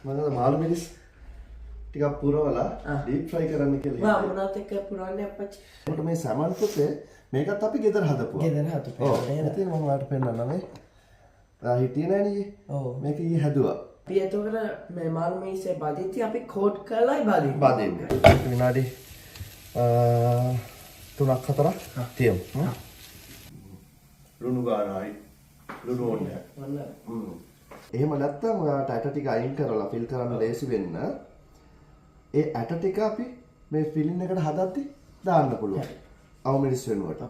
මම මාළු මිරිස් ටිකක් පුරවලා ඩීප් ෆ්‍රයි කරන්න කියලා. මම මොනවත් එක්ක පුරවන්නේ අප්පච්චි. ඒකට මේ සමන් පුතේ මේකත් අපි ගෙදර හදපුවා. ගෙදර හදපුවා. ඔව්. ඉතින් මම ඔයාලට පෙන්නන්නම් මේ. හිටියේ නෑනේ. ඔව්. මේක ඊයේ හැදුවා. අපි එතකොට මේ මාළු මිරිස්සේ බදිද්දි අපි කෝට් කරලායි බදින්නේ. බදින්නේ. විනාඩි 3ක් 4ක් තියමු. ලුණු ගානයි. ලුණු ඕනේ. එහෙම නැත්නම් ඔයාලට ඇට ටික අයින් කරලා ෆිල් කරන්න ලේසි වෙන්න ඒ ඇට ටික අපි මේ ෆිලින් එකට හදද්දි දාන්න පුළුවන්. අවු මිරිස් වෙනුවට.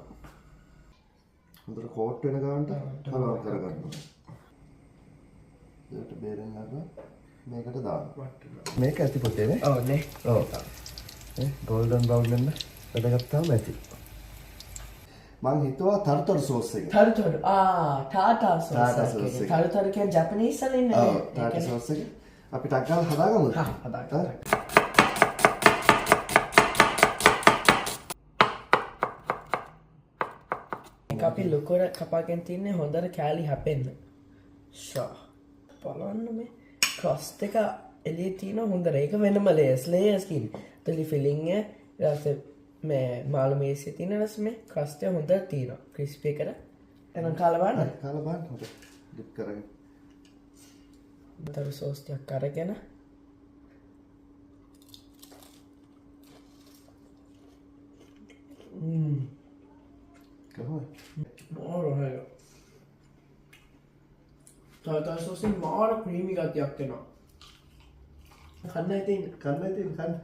හොඳට කෝට් වෙන ගානට හලව කරගන්න ඕනේ. ඒකට බේරෙන් ගන්න මේකට දාන්න. මේක ඇති පුතේ නේ? ඔව් නේ. ඔව්. ගෝල්ඩන් බ්‍රවුන් වෙන්න වැඩගත්තාම ඇති. මං හිතුවා ටර්ටල් සෝස් එක. ටර්ටල් ටාටා සෝස් එක. ටර්ටල් කියන්නේ ජපනීස් වලින් නේ. ඔව් ටාටා සෝස් එක. අපි ටක් ගාලා හදාගමුද? හදාගන්න. ඒක අපි ලොකුර කපාගෙන තින්නේ හොඳට කෑලි හැපෙන්න. ෂා. බලන්න මේ ක්‍රස්ට් එක එළියේ තියෙන හොඳට. ඒක වෙනම ලේයර්ස් කියන්නේ. තලි ෆිලිං එක ඊට මේ මාළු මිරිස්සේ තියෙන රසමේ ක්‍රස්ට් එක හොඳට තියෙනවා. ක්‍රිස්පි එකට. එහෙනම් කාලා බලන්න. කාලා බලන්න හොඳ. ඩිප් කරගෙන. ටර්ටල් සෝස් ටිකක් අරගෙන කොහොමද? මාරයි. ටර්ටල් සෝස් එකේ මාර ක්‍රීමි ගතියක් එනවා. කන්න ඉතින් කන්න.